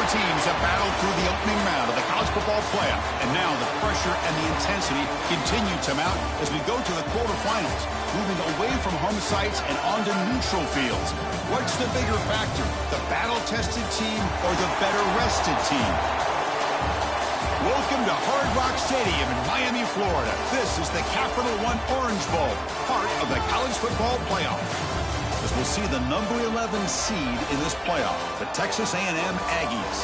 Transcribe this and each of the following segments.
Four teams have battled through the opening round of the college football playoff, and now the pressure and the intensity continue to mount as we go to the quarterfinals, moving away from home sites and onto neutral fields. What's the bigger factor, the battle-tested team or the better-rested team? Welcome to Hard Rock Stadium in Miami, Florida. This is the Capital One Orange Bowl, part of the college football playoff. As we'll see the number 11 seed in this playoff, the Texas A&M Aggies,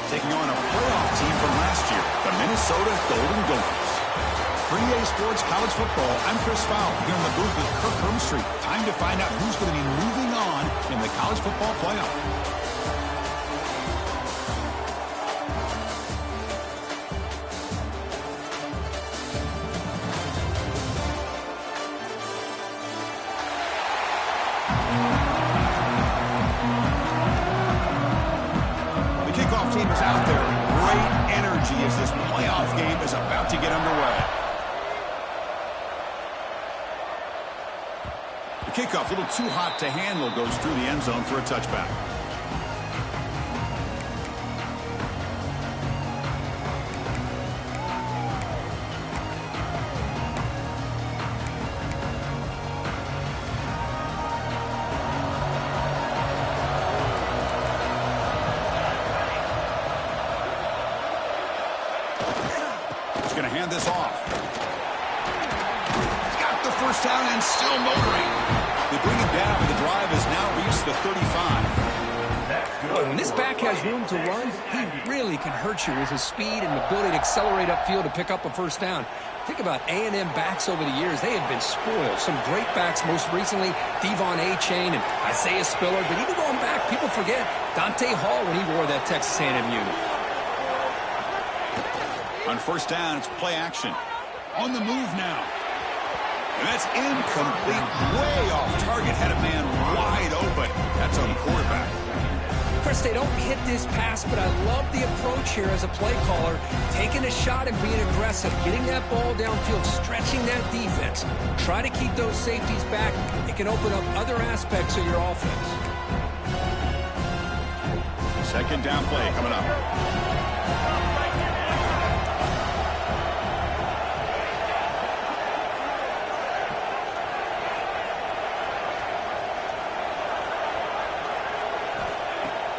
taking on a playoff team from last year, the Minnesota Golden Gophers. For EA Sports College Football, I'm Chris Fowler here in the booth with Kirk Hermstreet. Time to find out who's going to be moving on in the college football playoff. Team is out there. Great energy as this playoff game is about to get underway. The kickoff, a little too hot to handle, goes through the end zone for a touchback. Going to hand this off. He's got the first down and still motoring. They bring it down, but the drive has now reached the 35. Boy, when this back has room to run, he really can hurt you with his speed and ability to accelerate upfield to pick up a first down. Think about A&M backs over the years. They have been spoiled. Some great backs, most recently Devon A-Chain and Isaiah Spiller. But even going back, people forget Dante Hall when he wore that Texas A&M unit. On first down, it's play action. On the move now. And that's incomplete, way off target. Had a man wide open. That's on the quarterback. Chris, they don't hit this pass, but I love the approach here as a play caller. Taking a shot and being aggressive. Getting that ball downfield, stretching that defense. Try to keep those safeties back. It can open up other aspects of your offense. Second down play coming up.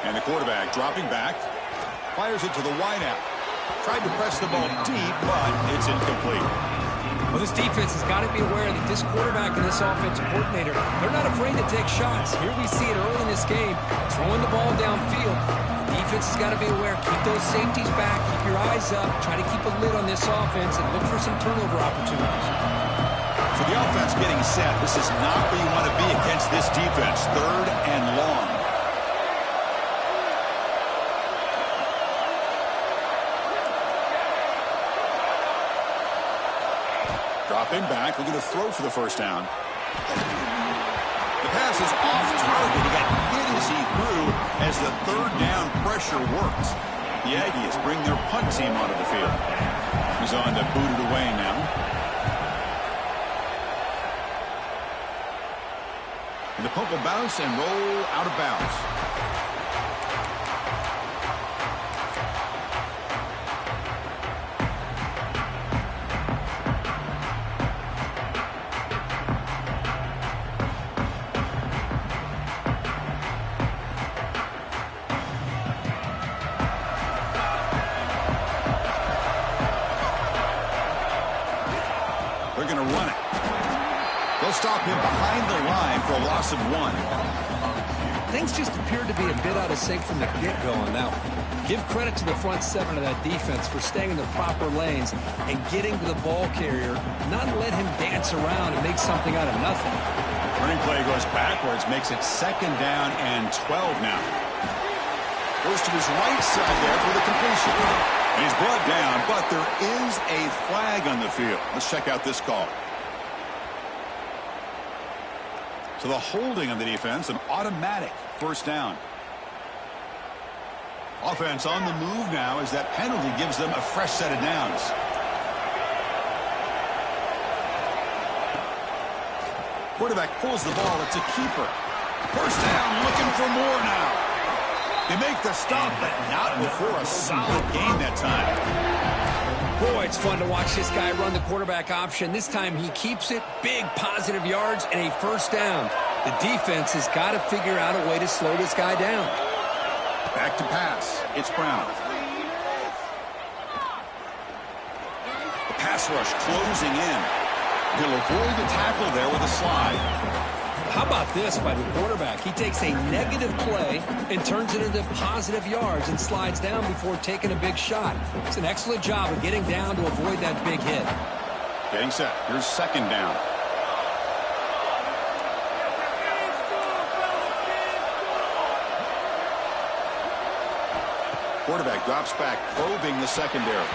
And the quarterback dropping back, fires it to the wideout. Tried to press the ball deep, but it's incomplete. Well, this defense has got to be aware that this quarterback and this offensive coordinator, they're not afraid to take shots. Here we see it early in this game, throwing the ball downfield. The defense has got to be aware. Keep those safeties back. Keep your eyes up. Try to keep a lid on this offense and look for some turnover opportunities. For the offense getting set, this is not where you want to be against this defense. Third and long. Dropping back, looking to throw for the first down. The pass is off target. He got hit as he threw as the third down pressure works. The Aggies bring their punt team onto the field. He's on to boot it away now. And the pump will bounce and roll out of bounds. They're going to run it. They'll stop him behind the line for a loss of 1. Things just appeared to be a bit out of sync from the get-go. Now, give credit to the front seven of that defense for staying in the proper lanes and getting to the ball carrier, not let him dance around and make something out of nothing. Running play goes backwards, makes it second down and 12 now. Goes to his right side there for the completion. And he's brought down, but there is a flag on the field. Let's check out this call. So the holding of the defense, an automatic first down. Offense on the move now as that penalty gives them a fresh set of downs. Quarterback pulls the ball. It's a keeper. First down, looking for more now. They make the stop, but not before a solid gain that time. Boy, it's fun to watch this guy run the quarterback option. This time he keeps it, big positive yards, and a first down. The defense has got to figure out a way to slow this guy down. Back to pass. It's Brown. The pass rush closing in. He'll avoid the tackle there with a slide. How about this by the quarterback? He takes a negative play and turns it into positive yards and slides down before taking a big shot. It's an excellent job of getting down to avoid that big hit. Getting set. Here's second down. Quarterback drops back, probing the secondary.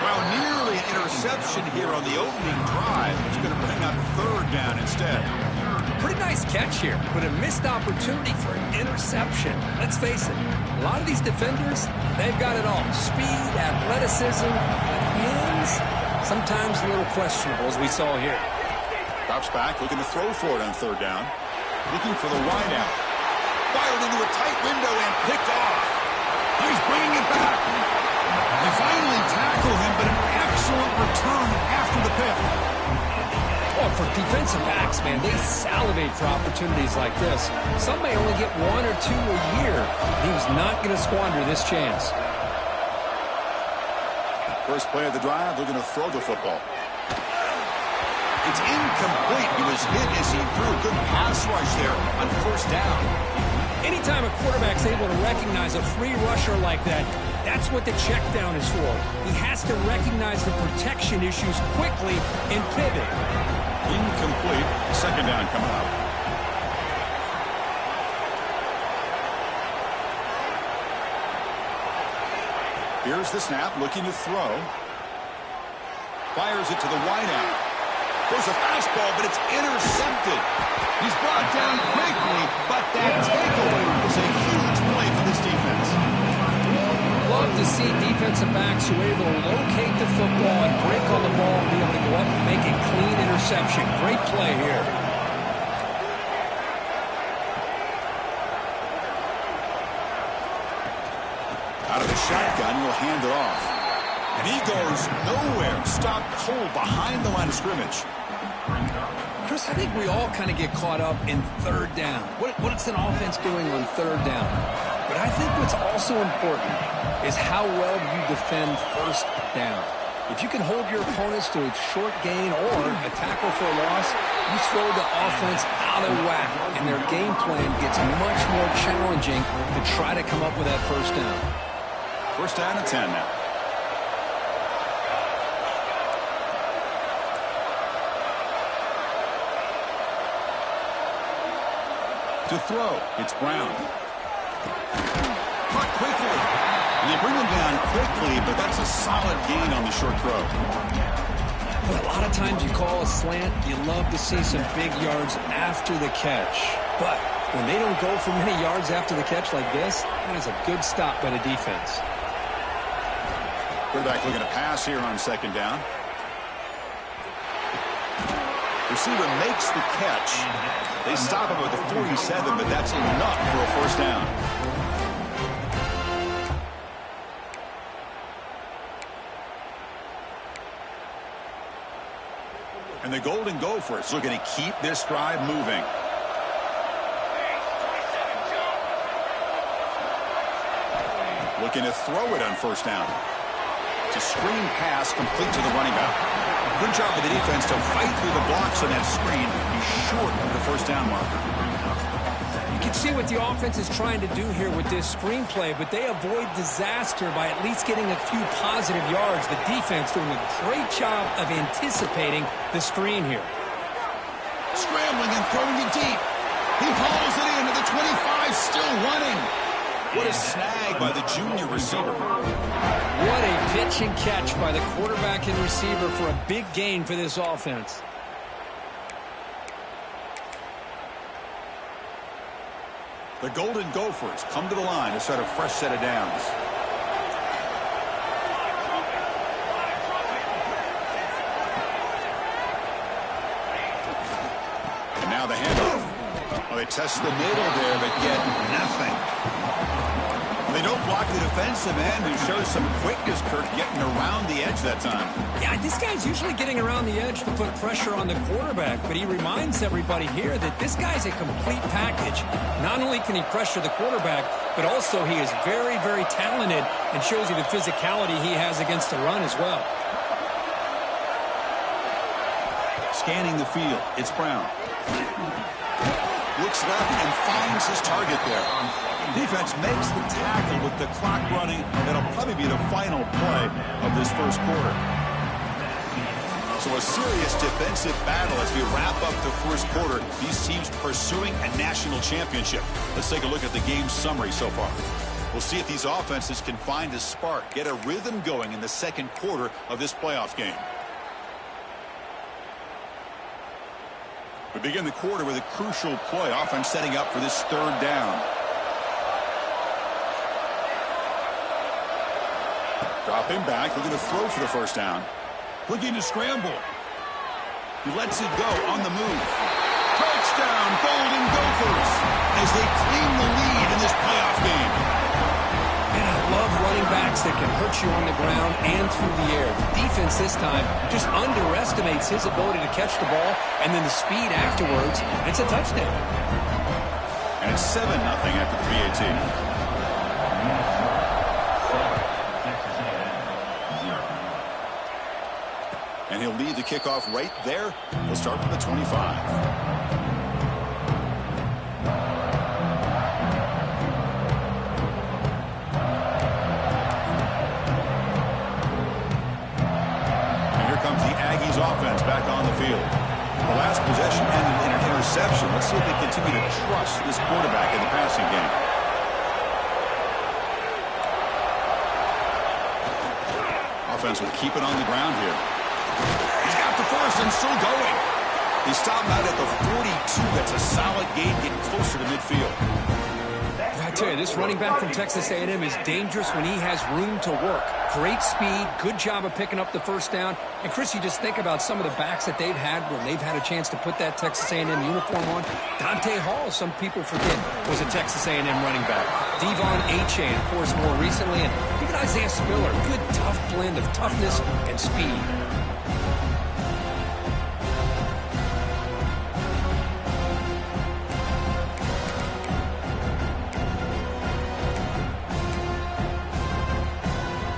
Well, nearly an interception here on the opening drive. It's going to bring up third down instead. Pretty nice catch here, but a missed opportunity for an interception. Let's face it, a lot of these defenders, they've got it all. Speed, athleticism, hands, sometimes a little questionable, as we saw here. Drops back, looking to throw for it on third down. Looking for the wideout. Fired into a tight window and picked off. He's bringing it back. They finally tackle him, but an excellent return after the pick. Oh, for defensive backs, man, they salivate for opportunities like this. Some may only get one or two a year. He was not going to squander this chance. First play of the drive, they're going to throw the football. It's incomplete. He was hit as he threw a good pass rush there on first down. Anytime a quarterback's able to recognize a free rusher like that, that's what the check down is for. He has to recognize the protection issues quickly and pivot. Incomplete. Second down coming up. Here's the snap, looking to throw. Fires it to the wideout. There's a fastball, but it's intercepted. He's brought down quickly, but that takeaway is a huge play for this defense. Love to see defensive backs who are able to locate the football and break on the ball and be able to go up and make a clean interception. Great play here. Out of the shotgun, he'll hand it off. And he goes nowhere. Stopped cold behind the line of scrimmage. Chris, I think we all kind of get caught up in third down. What's an offense doing on third down? But I think what's also important is how well you defend first down. If you can hold your opponents to a short gain or a tackle for a loss, you throw the offense out of whack, and their game plan gets much more challenging to try to come up with that first down. First down and 10 now. To throw, it's Brown. Caught quickly. And they bring him down quickly, but that's a solid gain on the short throw. Well, a lot of times you call a slant, you love to see some big yards after the catch. But when they don't go for many yards after the catch like this, that is a good stop by the defense. Quarterback looking to pass here on second down. Receiver makes the catch. They stop him at the 47, but that's enough for a first down. And the Golden Gophers looking to keep this drive moving. Looking to throw it on first down. It's a screen pass complete to the running back. Good job of the defense to fight through the blocks on that screen. He's short of the first down marker. You can see what the offense is trying to do here with this screenplay, but they avoid disaster by at least getting a few positive yards. The defense doing a great job of anticipating the screen here. Scrambling and throwing it deep. He hauls it in to the 25, still running. What a snag by the junior receiver. What a pitch and catch by the quarterback and receiver for a big gain for this offense. The Golden Gophers come to the line to start a fresh set of downs. And now the handoff. Well, they test the middle there, but get nothing. they don't block the defensive end, who shows some quickness, Kirk, getting around the edge that time. Yeah, this guy's usually getting around the edge to put pressure on the quarterback, but he reminds everybody here that this guy's a complete package. Not only can he pressure the quarterback, but also he is very, very talented and shows you the physicality he has against the run as well. Scanning the field, it's Brown. Looks left and finds his target there. Defense makes the tackle with the clock running. That'll probably be the final play of this first quarter. So a serious defensive battle as we wrap up the first quarter. These teams pursuing a national championship. Let's take a look at the game summary so far. We'll see if these offenses can find a spark, get a rhythm going in the second quarter of this playoff game. We begin the quarter with a crucial play. Offense setting up for this third down. Dropping back, looking to throw for the first down. Looking to scramble. He lets it go on the move. Touchdown, Golden Gophers, as they claim the lead in this playoff game. And I love running backs that can hurt you on the ground and through the air. The defense this time just underestimates his ability to catch the ball, and then the speed afterwards. It's a touchdown. And it's 7-0 after the PAT. And he'll lead the kickoff right there. He'll start from the 25. Offense back on the field. The last possession ended in an interception. Let's see if they continue to trust this quarterback in the passing game. Offense will keep it on the ground here. He's got the first and still going. He stopped out at the 42. That's a solid gain, getting closer to midfield. I tell you, this running back from Texas A&M is dangerous when he has room to work. Great speed, good job of picking up the first down. And, Chris, you just think about some of the backs that they've had when they've had a chance to put that Texas A&M uniform on. Dante Hall, some people forget, was a Texas A&M running back. Devon Achane, of course, more recently. And even Isaiah Spiller, good, tough blend of toughness and speed.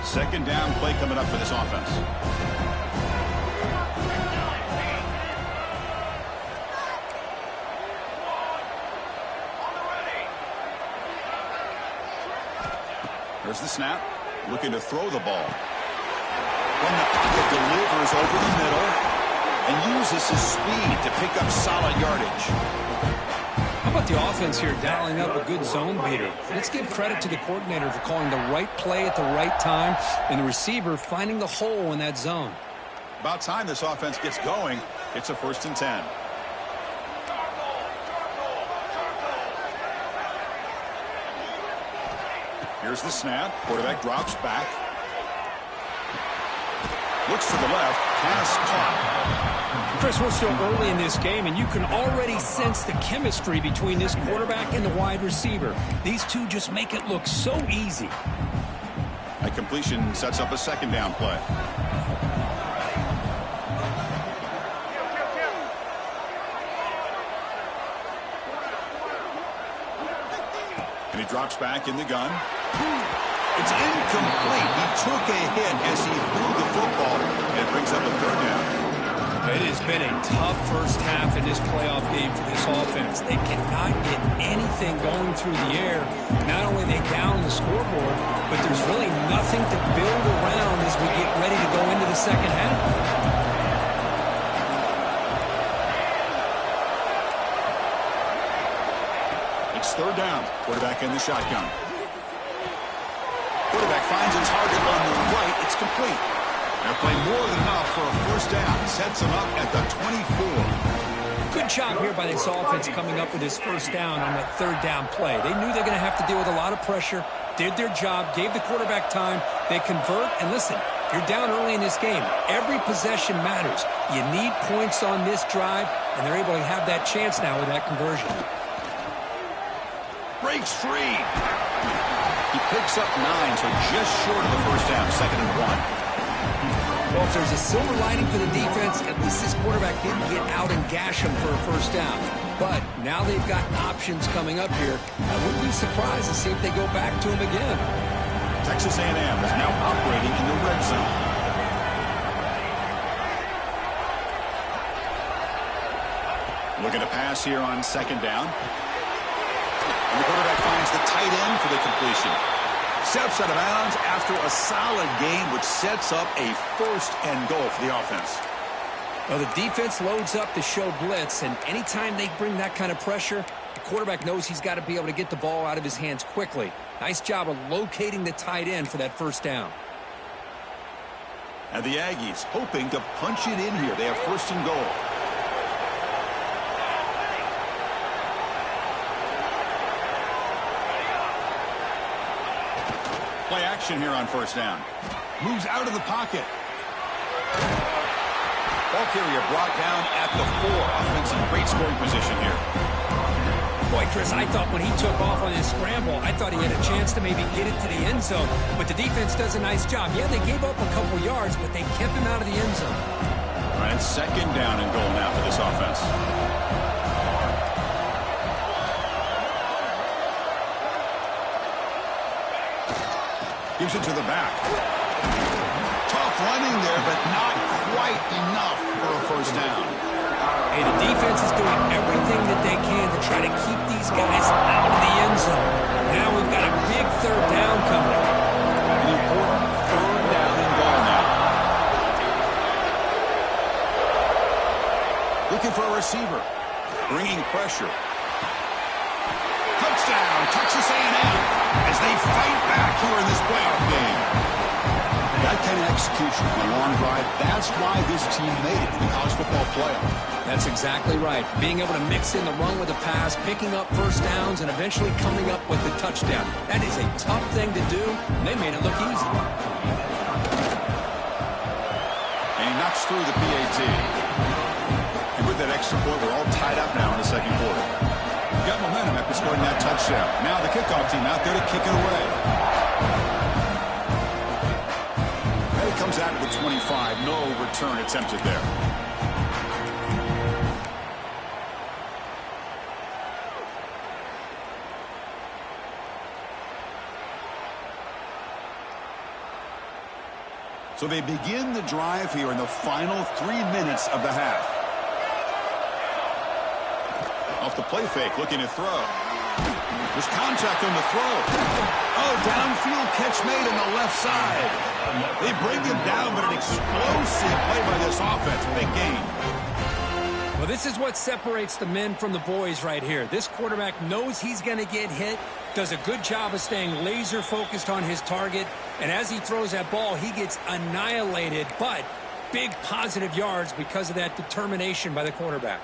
Second down play coming up for this offense. There's the snap. Looking to throw the ball. When the pocket delivers over the middle and uses his speed to pick up solid yardage. How about the offense here dialing up a good zone beater? Let's give credit to the coordinator for calling the right play at the right time and the receiver finding the hole in that zone. About time this offense gets going. It's a 1st and 10. Here's the snap. Quarterback drops back. Looks to the left. Pass caught. Chris, we're still early in this game, and you can already sense the chemistry between this quarterback and the wide receiver. These two just make it look so easy. A completion sets up a second down play. And he drops back in the gun. It's incomplete. He took a hit as he threw the football, and it brings up a third down. It has been a tough first half in this playoff game for this offense. They cannot get anything going through the air. Not only are they down the scoreboard, but there's really nothing to build around as we get ready to go into the second half. It's third down. Quarterback in the shotgun. Quarterback finds his target on the right. It's complete. They're playing more than enough for a first down. Sets him up at the 24. Good job here by this offense coming up with his first down on that third down play. They knew they're going to have to deal with a lot of pressure, did their job, gave the quarterback time. They convert, and listen, you're down early in this game. Every possession matters. You need points on this drive, and they're able to have that chance now with that conversion. Breaks free. He picks up 9, so just short of the first down, 2nd and 1. Well, if there's a silver lining for the defense, at least this quarterback didn't get out and gash him for a first down. But now they've got options coming up here. I wouldn't be surprised to see if they go back to him again. Texas A&M is now operating in the red zone. Looking to pass here on 2nd down. And the quarterback finds the tight end for the completion. Steps out of bounds after a solid game, which sets up a 1st and goal for the offense. Well, the defense loads up to show blitz, and anytime they bring that kind of pressure, the quarterback knows he's got to be able to get the ball out of his hands quickly. Nice job of locating the tight end for that first down. And the Aggies hoping to punch it in here. They have 1st and goal. Play action here on 1st down. Moves out of the pocket. Ball carrier brought down at the 4. Offense in great scoring position here. Boy, Chris, I thought when he took off on his scramble, I thought he had a chance to maybe get it to the end zone. But the defense does a nice job. Yeah, they gave up a couple yards, but they kept him out of the end zone. All right, 2nd down and goal now for this offense. Gives it to the back. Tough running there, but not quite enough for a first down. Hey, the defense is doing everything that they can to try to keep these guys out of the end zone. Now we've got a big 3rd down coming up. An important 3rd down and goal now. Looking for a receiver. Bringing pressure. Touchdown, Texas A&M, as they fight back here in this playoff game. That kind of execution on a long drive, that's why this team made it in the college football playoff. That's exactly right. Being able to mix in the run with the pass, picking up first downs, and eventually coming up with the touchdown. That is a tough thing to do, and they made it look easy. And he knocks through the PAT. And with that extra point, we're all tied up now in the 2nd quarter. Got momentum after scoring that touchdown. Now the kickoff team out there to kick it away. And it comes out to the 25. No return attempted there. So they begin the drive here in the final 3 minutes of the half. Off the play fake, looking to throw. There's contact on the throw. Oh, downfield catch made on the left side. They bring him down, but an explosive play by this offense. Big gain. Well, this is what separates the men from the boys right here. This quarterback knows he's going to get hit, does a good job of staying laser focused on his target, and as he throws that ball, he gets annihilated, but big positive yards because of that determination by the quarterback.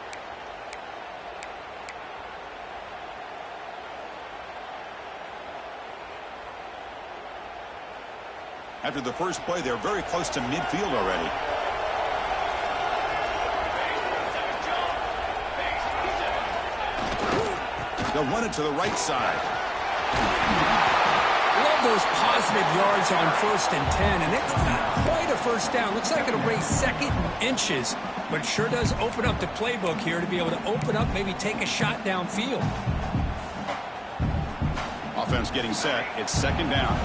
After the first play, they're very close to midfield already. They'll run it to the right side. Love those positive yards on 1st and 10, and it's not quite a first down. Looks like it'll raise 2nd and inches, but sure does open up the playbook here to be able to open up, maybe take a shot downfield. Offense getting set. It's 2nd down.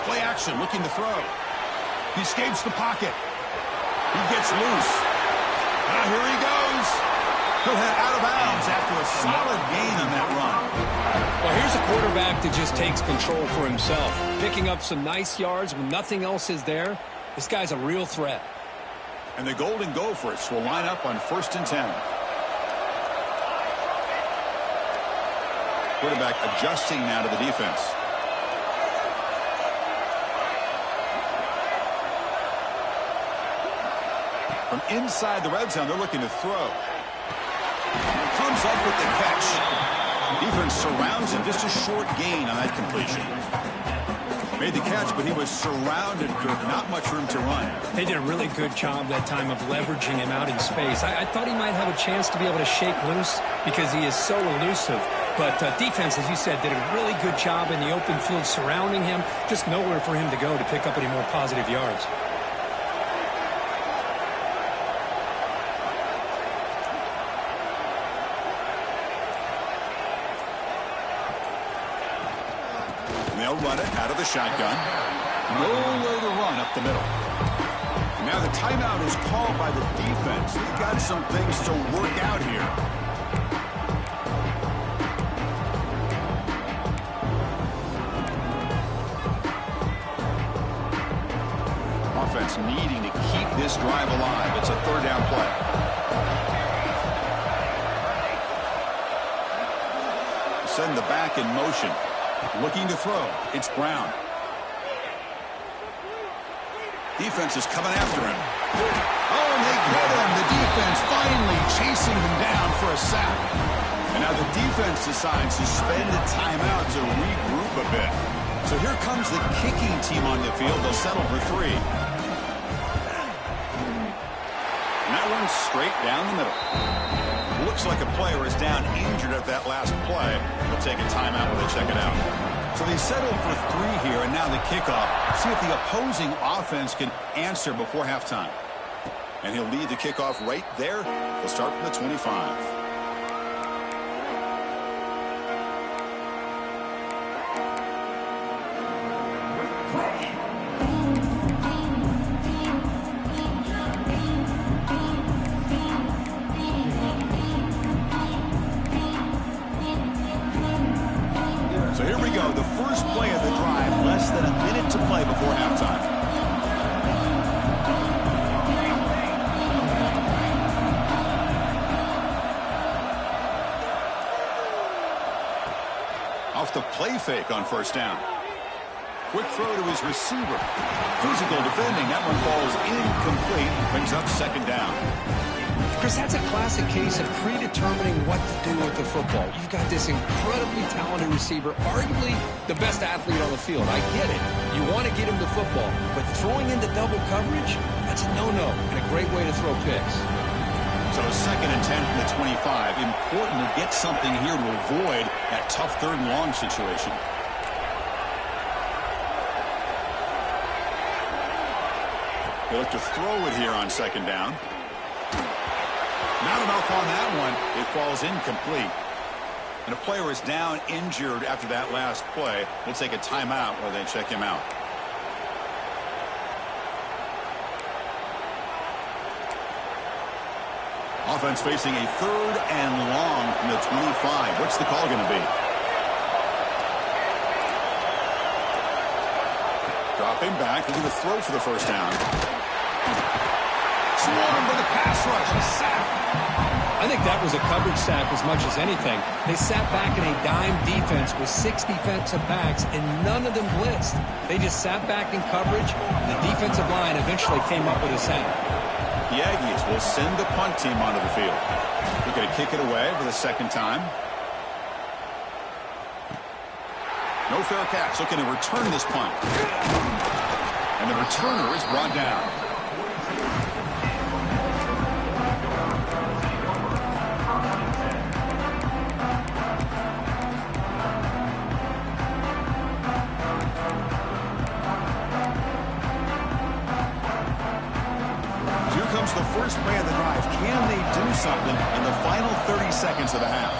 Play action, looking to throw. He escapes the pocket. He gets loose. Now here he goes. He'll head out of bounds after a solid gain on that run. Well, here's a quarterback that just takes control for himself. Picking up some nice yards when nothing else is there. This guy's a real threat. And the Golden Gophers will line up on 1st and 10. Quarterback adjusting now to the defense. From inside the red zone, they're looking to throw. Comes up with the catch. Defense surrounds him. Just a short gain on that completion. Made the catch, but he was surrounded, Kirk. Not much room to run. They did a really good job that time of leveraging him out in space. I thought he might have a chance to be able to shake loose because he is so elusive. But defense, as you said, did a really good job in the open field surrounding him. Just nowhere for him to go to pick up any more positive yards. They'll run it out of the shotgun. Nowhere to run up the middle. Now the timeout is called by the defense. They've got some things to work out here. Offense needing to keep this drive alive. It's a third down play. Send the back in motion. Looking to throw. It's Brown. Defense is coming after him. Oh, and they get him. The defense finally chasing him down for a sack. And now the defense decides to spend a timeout to regroup a bit. So here comes the kicking team on the field. They'll settle for 3. And that one's straight down the middle. Looks like a player is down injured at that last play. They'll take a timeout when they check it out. So they settle for 3 here, and now the kickoff. See if the opposing offense can answer before halftime. And he'll lead the kickoff right there. They'll start from the 25. So here we go, the first play of the drive, less than a minute to play before halftime. Off the play fake on first down. Quick throw to his receiver. Physical defending, that one falls incomplete, brings up second down. Chris, that's a classic case of predetermining what to do with the football. You've got this incredibly talented receiver, arguably the best athlete on the field. I get it. You want to get him the football, but throwing into double coverage, that's a no-no and a great way to throw picks. So 2nd and 10 from the 25. Important to get something here to avoid that tough 3rd and long situation. They look to throw it here on 2nd down. Not enough on that one. It falls incomplete. And a player is down injured after that last play. We'll take a timeout while they check him out. Offense facing a 3rd and long from the 25. What's the call going to be? Dropping back. We'll do the throw for the first down. Swarmed with a pass rush. A sack. I think that was a coverage sack as much as anything. They sat back in a dime defense with 6 defensive backs, and none of them blitzed. They just sat back in coverage. The defensive line eventually came up with a sack. The Aggies will send the punt team onto the field. They're going to kick it away for the 2nd time. No fair catch. Looking to return this punt. And the returner is brought down. The first play of the drive. Can they do something in the final 30 seconds of the half?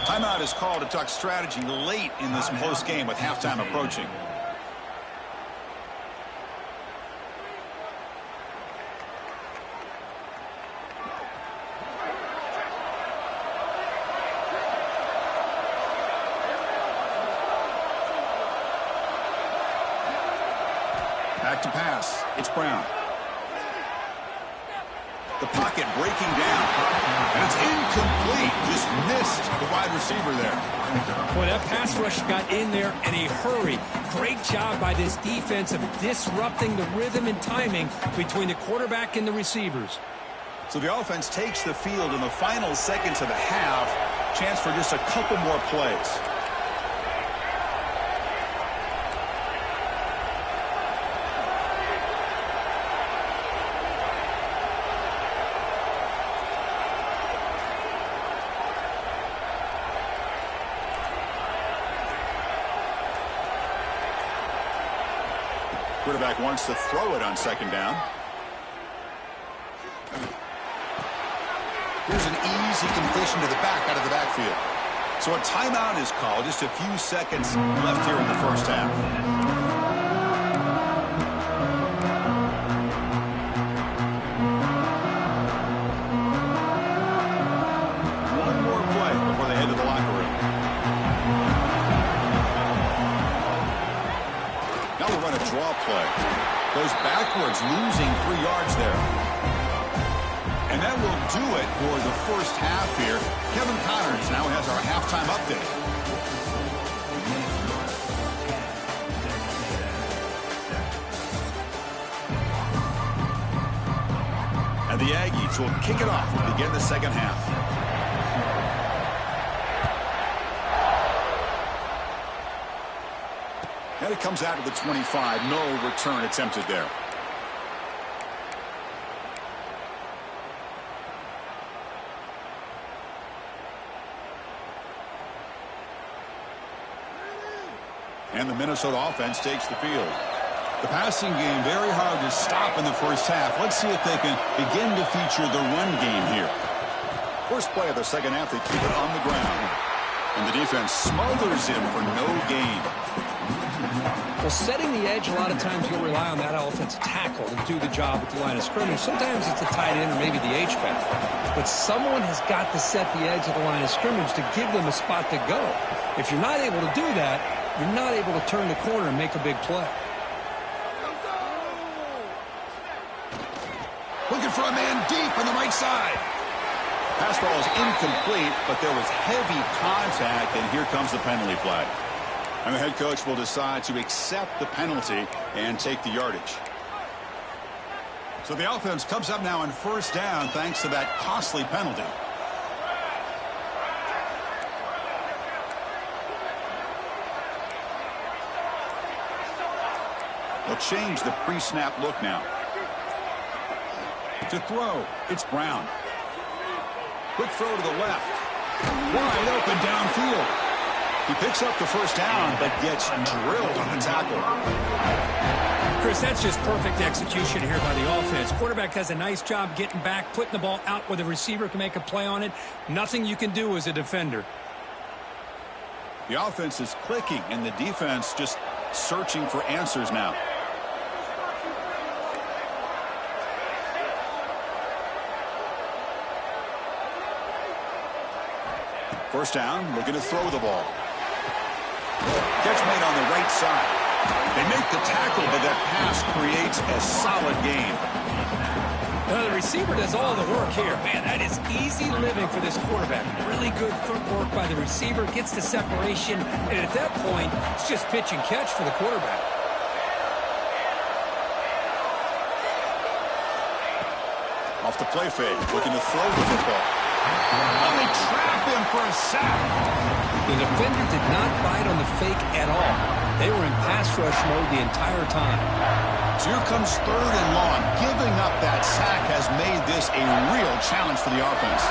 Timeout is called to talk strategy late in this close game with halftime approaching. Back to pass. It's Brown. The pocket breaking down. And it's incomplete. Just missed the wide receiver there. Boy, that pass rush got in there in a hurry. Great job by this defense of disrupting the rhythm and timing between the quarterback and the receivers. So the offense takes the field in the final seconds of the half. Chance for just a couple more plays. Quarterback wants to throw it on second down. Here's an easy completion to the back out of the backfield. So a timeout is called. Just a few seconds left here in the first half. One more play before they head to the locker room. Now we'll run a draw play. Goes backwards, losing 3 yards there. And that will do it for the first half here. Kevin Connors now has our halftime update. And the Aggies will kick it off to begin the second half. And it comes out to the 25. No return attempted there. And the Minnesota offense takes the field. The passing game very hard to stop in the first half. Let's see if they can begin to feature the run game here. First play of the second half, they keep it on the ground. And the defense smothers him for no gain. Well, setting the edge, a lot of times you'll rely on that offensive tackle to do the job at the line of scrimmage. Sometimes it's a tight end or maybe the H-back. But someone has got to set the edge of the line of scrimmage to give them a spot to go. If you're not able to do that, you're not able to turn the corner and make a big play. Looking for a man deep on the right side. Pass ball is incomplete, but there was heavy contact, and here comes the penalty flag. And the head coach will decide to accept the penalty and take the yardage. So the offense comes up now on first down thanks to that costly penalty. They'll change the pre-snap look now. To throw, it's Brown. Quick throw to the left. Wide open downfield. He picks up the first down, but gets drilled on the tackle. Chris, that's just perfect execution here by the offense. Quarterback does a nice job getting back, putting the ball out where the receiver can make a play on it. Nothing you can do as a defender. The offense is clicking, and the defense just searching for answers now. First down, looking to throw the ball. Catch made on the right side. They make the tackle, but that pass creates a solid gain. The receiver does all the work here. Man, that is easy living for this quarterback. Really good footwork by the receiver, gets the separation, and at that point, it's just pitch and catch for the quarterback. Off the play fake, looking to throw the football. Oh, they trap him for a sack. The defender did not bite on the fake at all. They were in pass rush mode the entire time. So here comes third and long. Giving up that sack has made this a real challenge for the offense.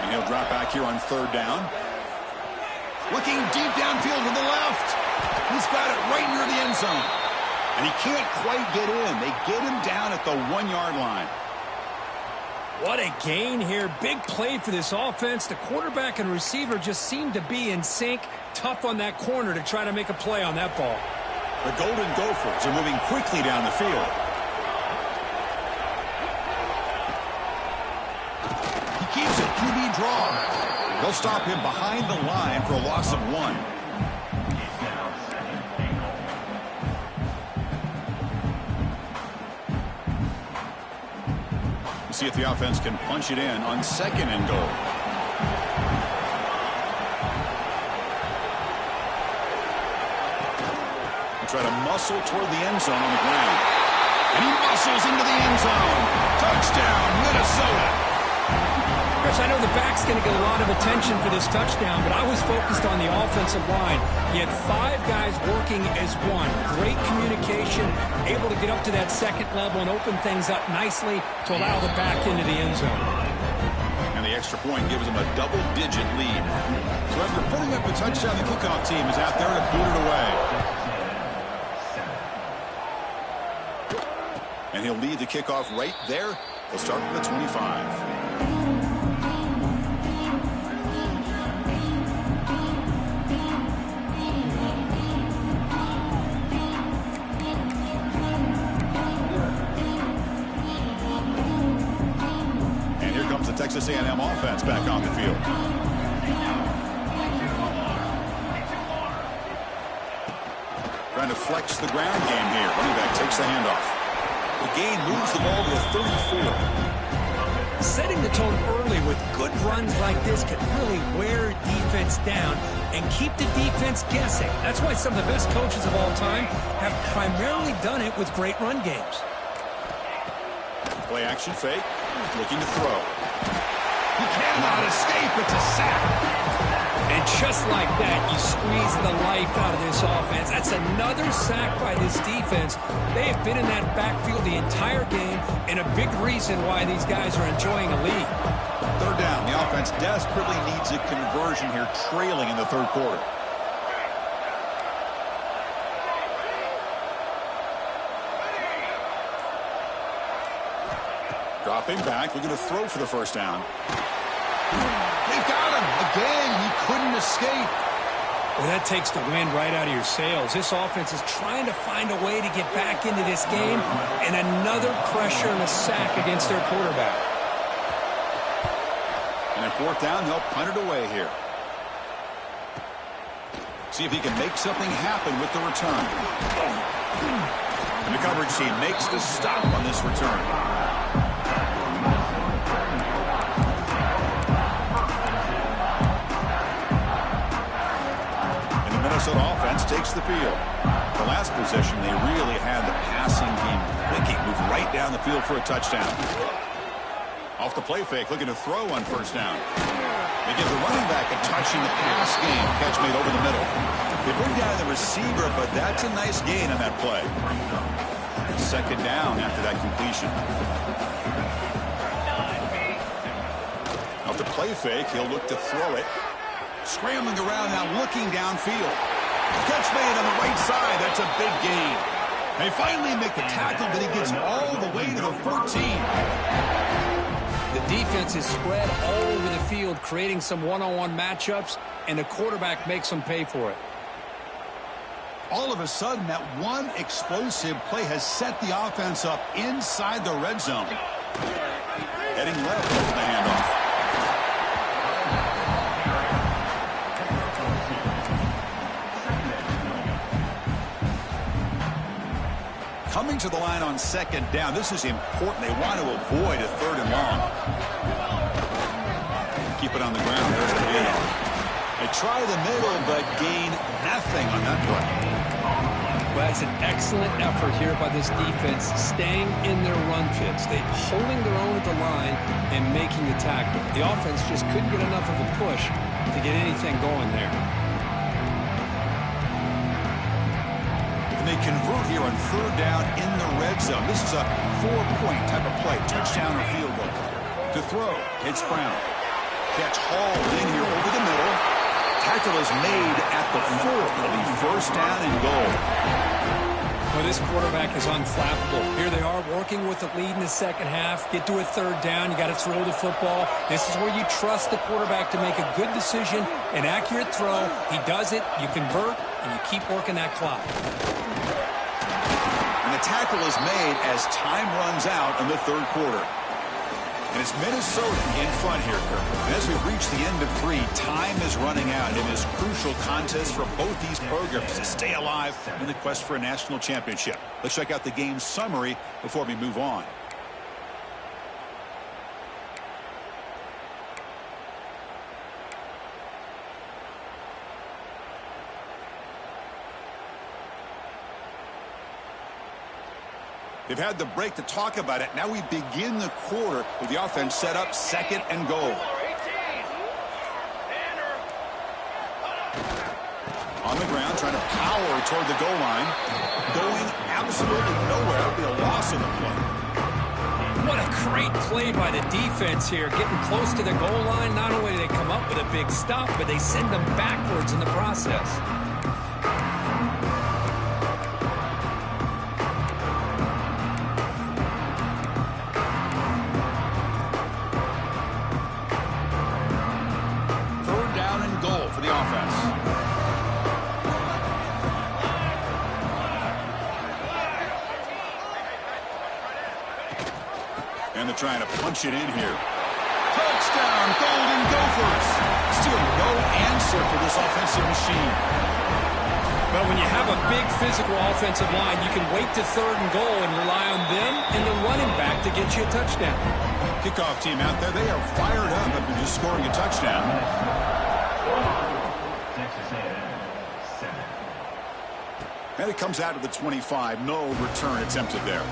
And he'll drop back here on third down. Looking deep downfield to the left. He's got it right near the end zone. And he can't quite get in. They get him down at the 1-yard line. What a gain here. Big play for this offense. The quarterback and receiver just seem to be in sync. Tough on that corner to try to make a play on that ball. The Golden Gophers are moving quickly down the field. He keeps it QB draw. They'll stop him behind the line for a loss of 1. See if the offense can punch it in on second and goal. They try to muscle toward the end zone on the ground. And he muscles into the end zone. Touchdown, Minnesota. Chris, I know the back's going to get a lot of attention for this touchdown, but I was focused on the offensive line. You had 5 guys working as one. Great communication, able to get up to that second level and open things up nicely to allow the back into the end zone. And the The extra point gives them a double-digit lead. So after putting up a touchdown, the kickoff team is out there to boot it away. And he'll lead the kickoff right there. He'll start from the 25. Texas A&M offense back on the field. Trying to flex the ground game here. Running back takes the handoff. The gain moves the ball to the 34. Setting the tone early with good runs like this can really wear defense down and keep the defense guessing. That's why some of the best coaches of all time have primarily done it with great run games. Play action fake. Looking to throw. He cannot escape. It's a sack. And just like that, you squeeze the life out of this offense. That's another sack by this defense. They have been in that backfield the entire game, and a big reason why these guys are enjoying a lead. Third down. The offense desperately needs a conversion here, trailing in the third quarter. Dropping back, looking to throw for the first down. They've got him. Again, he couldn't escape. Well, that takes the wind right out of your sails. This offense is trying to find a way to get back into this game, and another pressure and a sack against their quarterback. And at fourth down, they'll punt it away here. See if he can make something happen with the return. And the coverage team makes the stop on this return. Minnesota offense takes the field. The last possession, they really had the passing game clicking, moved right down the field for a touchdown. Off the play fake, looking to throw on first down. They give the running back a touch in the pass game. Catch made over the middle. They bring down the receiver, but that's a nice gain on that play. Second down after that completion. Off the play fake, he'll look to throw it. Scrambling around now, looking downfield. Catch made on the right side. That's a big gain. They finally make the tackle, but he gets all the way to the 14. The defense is spread all over the field, creating some one-on-one matchups, and the quarterback makes them pay for it. All of a sudden, that one explosive play has set the offense up inside the red zone. Heading left with the handoff. Coming to the line on second down. This is important. They want to avoid a third and long. Keep it on the ground. There's the handoff. They try the middle, but gain nothing on that play. Well, that's an excellent effort here by this defense, staying in their run fits. They're holding their own at the line and making the tackle. The offense just couldn't get enough of a push to get anything going there. And they convert here on third down in the red zone. This is a 4-point type of play, touchdown or field goal. To throw, hits Brown. Catch hauled in here over the middle. Tackle is made at the 4. It'll be first down and goal. Well, this quarterback is unflappable. Here they are working with the lead in the second half. Get to a third down. You got to throw the football. This is where you trust the quarterback to make a good decision, an accurate throw. He does it, you convert, and you keep working that clock. And the tackle is made as time runs out in the third quarter. And it's Minnesota in front here, Kirk. And as we reach the end of 3, time is running out in this crucial contest for both these programs to stay alive in the quest for a national championship. Let's check out the game summary before we move on. They've had the break to talk about it. Now we begin the quarter with the offense set up second and goal. On the ground, trying to power toward the goal line. Going absolutely nowhere. It'll be a loss of the play. What a great play by the defense here. Getting close to the goal line, not only do they come up with a big stop, but they send them backwards in the process. Third down and goal for the offense. And they're trying to punch it in here. Touchdown, Golden Gophers. Still no answer for this offensive machine. Well, when you have a big physical offensive line, you can wait to third and goal and rely on them and the running back to get you a touchdown. Kickoff team out there, they are fired up after just scoring a touchdown. And it comes out to the 25. No return attempted there.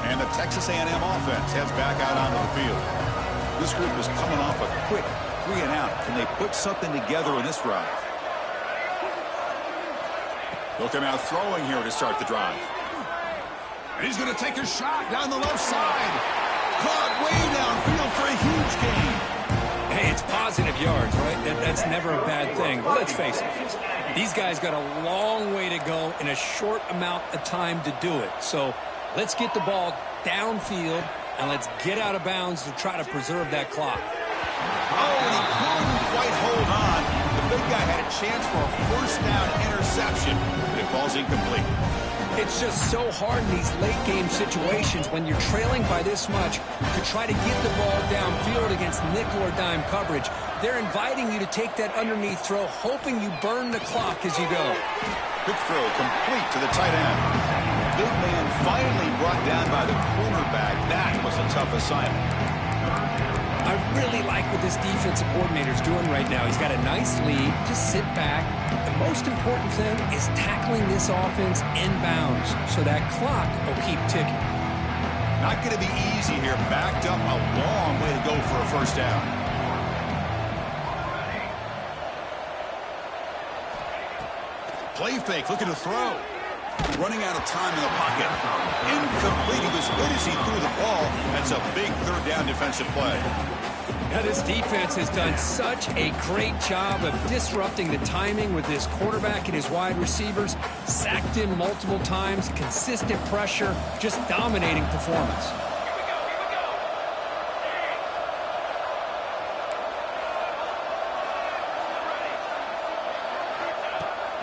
And the Texas A&M offense heads back out onto the field. This group is coming off a quick 3-and-out. Can they put something together in this drive? They'll come out throwing here to start the drive. And he's going to take a shot down the left side. Caught way downfield for a huge gain. Hey, it's positive yards, right? That's never a bad thing. But let's face it, these guys got a long way to go in a short amount of time to do it. So let's get the ball downfield, and let's get out of bounds to try to preserve that clock. Oh, and he couldn't quite hold on. The big guy had a chance for a first down interception, but it falls incomplete. It's just so hard in these late-game situations when you're trailing by this much to try to get the ball downfield against nickel or dime coverage. They're inviting you to take that underneath throw, hoping you burn the clock as you go. Quick throw complete to the tight end. Big man finally brought down by the cornerback. That was a tough assignment. I really like what this defensive coordinator is doing right now. He's got a nice lead. Just sit back. The most important thing is tackling this offense inbounds so that clock will keep ticking. Not going to be easy here. Backed up a long way to go for a first down. Play fake, looking to throw. Running out of time in the pocket. Incomplete. He was hit as he threw the ball. That's a big third down defensive play. Now, this defense has done such a great job of disrupting the timing with this quarterback and his wide receivers. Sacked him multiple times. Consistent pressure. Just dominating performance.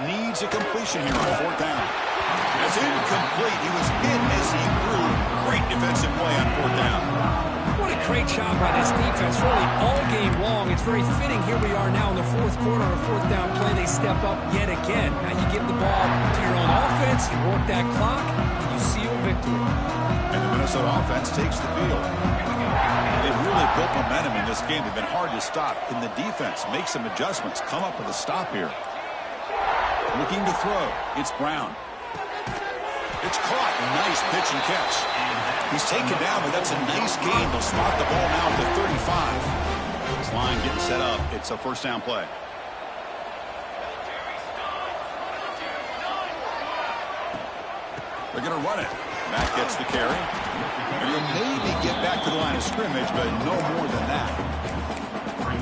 Needs a completion here on fourth down. That's incomplete. He was hit as he threw. Great defensive play on fourth down. What a great job by this defense. Really all game long. It's very fitting. Here we are now in the fourth quarter. A fourth down play. They step up yet again. Now you give the ball to your own offense. You work that clock. And you seal victory. And the Minnesota offense takes the field. They've really built momentum in this game. They've been hard to stop. Can the defense make some adjustments? Come up with a stop here. Looking to throw. It's Brown. It's caught. Nice pitch and catch. He's taken down, but that's a nice gain. They'll spot the ball now at the 35. This line getting set up. It's a first down play. They're going to run it. Matt gets the carry. And he'll maybe get back to the line of scrimmage, but no more than that.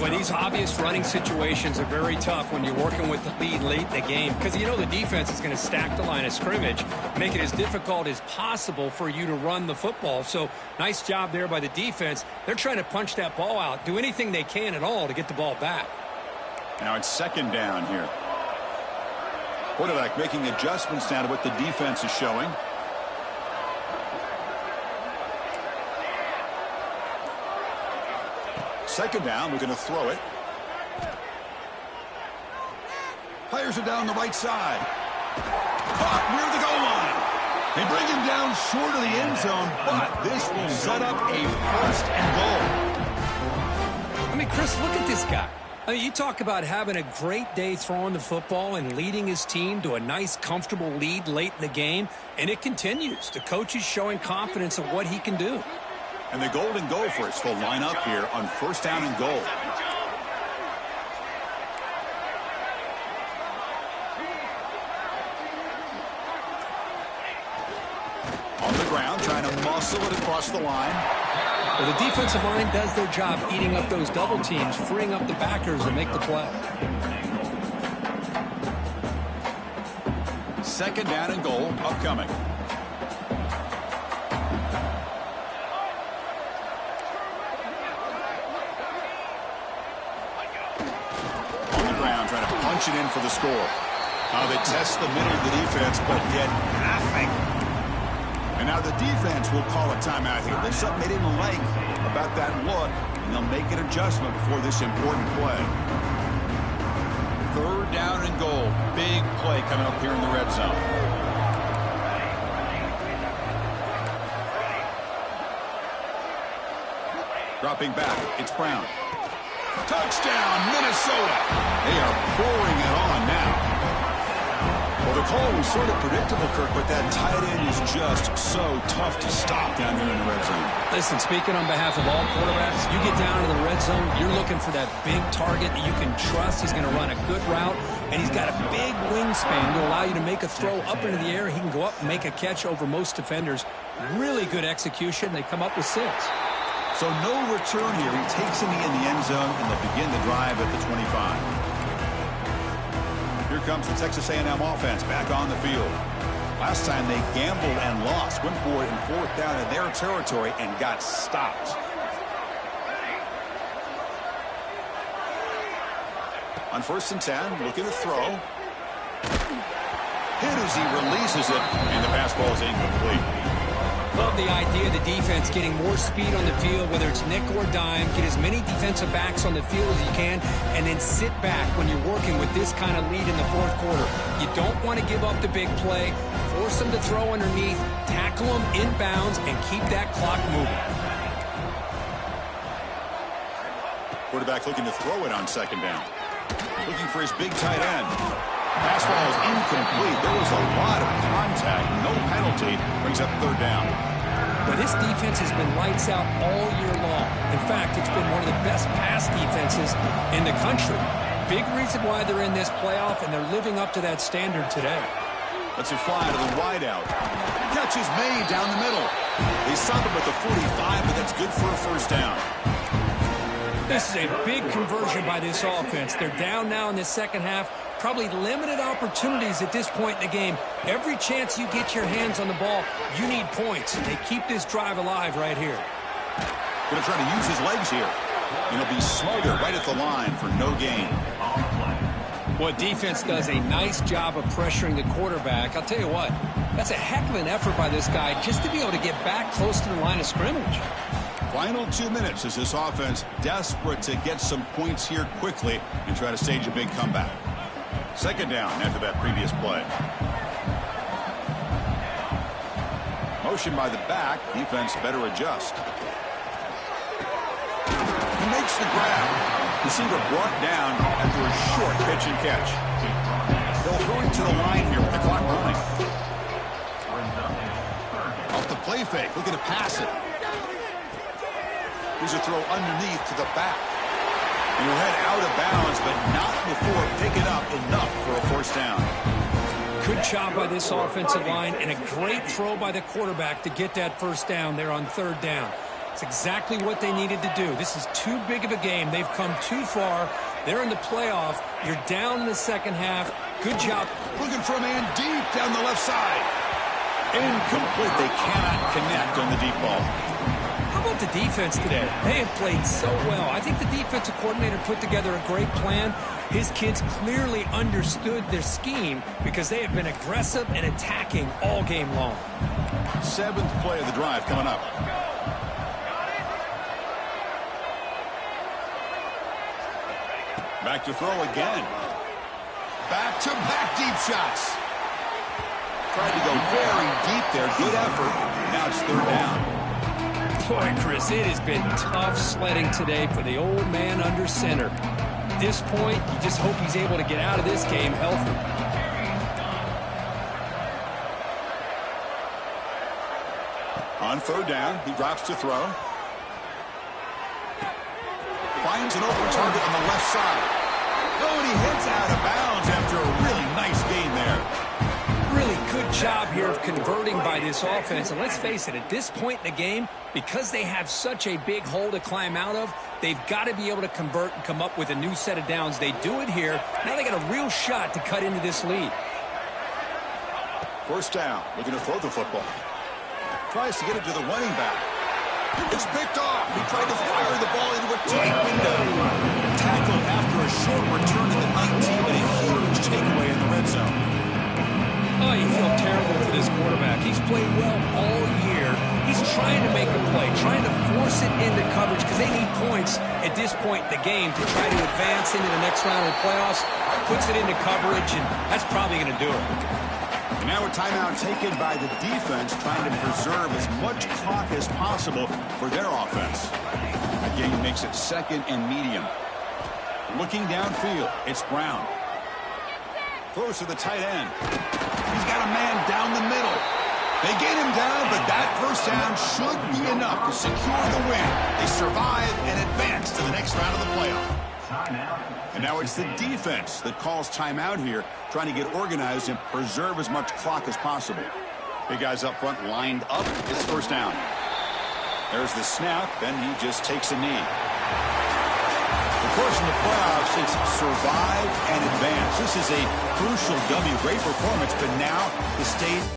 Well, these obvious running situations are very tough when you're working with the lead late in the game because you know the defense is going to stack the line of scrimmage, make it as difficult as possible for you to run the football. So nice job there by the defense. They're trying to punch that ball out, do anything they can at all to get the ball back. Now it's second down here. Quarterback making adjustments now to what the defense is showing. Second down, we're going to throw it. Fires it down the right side. Caught near the goal line. They bring him down short of the end zone, but this will set up a first and goal. I mean, Chris, look at this guy. I mean, you talk about having a great day throwing the football and leading his team to a nice, comfortable lead late in the game, and it continues. The coach is showing confidence of what he can do. And the Golden Gophers will line up here on first down and goal. On the ground, trying to muscle it across the line. Well, the defensive line does their job eating up those double teams, freeing up the backers to make the play. Second down and goal upcoming. On the ground, trying to punch it in for the score. They test the middle of the defense, but get nothing. And now the defense will call a timeout here. There's something they didn't like about that look, and they'll make an adjustment before this important play. Third down and goal. Big play coming up here in the red zone. Dropping back, it's Brown. Touchdown, Minnesota. They are pouring it on now. Well, the call was sort of predictable, Kirk, but that tight end is just so tough to stop down there in the red zone. Listen, speaking on behalf of all quarterbacks, you get down to the red zone, you're looking for that big target that you can trust. He's going to run a good route, and he's got a big wingspan to allow you to make a throw up into the air. He can go up and make a catch over most defenders. Really good execution. They come up with 6. So no return here. He takes him in the end zone, and they'll begin the drive at the 25. Here comes the Texas A&M offense back on the field. Last time they gambled and lost, went for it in 4th down in their territory and got stopped. On 1st and 10, looking to throw. Hit as he releases it, and the pass ball is incomplete. Love the idea of the defense getting more speed on the field, whether it's nickel or dime. Get as many defensive backs on the field as you can, and then sit back when you're working with this kind of lead in the 4th quarter. You don't want to give up the big play. Force them to throw underneath, tackle them inbounds, and keep that clock moving. Quarterback looking to throw it on 2nd down. Looking for his big tight end. Pass ball is incomplete. There was a lot of contact. No penalty. Brings up 3rd down. But this defense has been lights out all year long. In fact, it's been one of the best pass defenses in the country. Big reason why they're in this playoff, and they're living up to that standard today. Let's it fly to the wideout. Catch is made down the middle. They stop him with the 45, but that's good for a 1st down. This is a big conversion by this offense. They're down now in the 2nd half. Probably limited opportunities at this point in the game. Every chance you get your hands on the ball, you need points. They keep this drive alive right here. Going to try to use his legs here. And he'll be smarter right at the line for no gain. Well, defense does a nice job of pressuring the quarterback. I'll tell you what, that's a heck of an effort by this guy just to be able to get back close to the line of scrimmage. Final 2 minutes as this offense desperate to get some points here quickly and try to stage a big comeback. 2nd down after that previous play. Motion by the back. Defense better adjust. He makes the grab. Receiver brought down after a short pitch and catch. They'll throw it to the line here with the clock running. Off the play fake. Looking to pass it. Here's a throw underneath to the back. And he'll head out of bounds, but not before picking up enough for a 1st down. Good job by this offensive line, and a great throw by the quarterback to get that 1st down there on 3rd down. It's exactly what they needed to do. This is too big of a game. They've come too far. They're in the playoff. You're down in the 2nd half. Good job. Looking for a man deep down the left side. Incomplete. They cannot connect on the deep ball. How about the defense today? They have played so well. I think the defensive coordinator put together a great plan. His kids clearly understood their scheme because they have been aggressive and attacking all game long. 7th play of the drive coming up. Back to throw again. Back-to-back deep shots. Tried to go very deep there. Good effort. Now it's 3rd down. Boy, Chris, it has been tough sledding today for the old man under center. At this point, you just hope he's able to get out of this game healthy. On 3rd down, he drops to throw. Finds an open target on the left side. Oh, and he hits out of bounds after a really nice gain there. Really good job here of converting by this offense. And let's face it, at this point in the game, because they have such a big hole to climb out of, they've got to be able to convert and come up with a new set of downs. They do it here. Now they got a real shot to cut into this lead. First down, looking to throw the football. Tries to get it to the running back. It's picked off. He tried to fire the ball into a tight window. Tackled after a short return to the 19, but a huge takeaway in the red zone. Oh, you feel terrible for this quarterback. He's played well all year. He's trying to make a play, trying to force it into coverage because they need points at this point in the game to try to advance into the next round of the playoffs. Puts it into coverage, and that's probably going to do it. And now a timeout taken by the defense, trying to preserve as much clock as possible for their offense. The game makes it second and medium. Looking downfield, it's Brown. Throws to the tight end. He's got a man down the middle. They get him down, but that first down should be enough to secure the win. They survive and advance to the next round of the playoff. And now it's the defense that calls timeout here, trying to get organized and preserve as much clock as possible. Big guys up front lined up. It's first down. There's the snap, then he just takes a knee. Of course, in the playoffs, it's survive and advance. This is a crucial W. Great performance, but now the state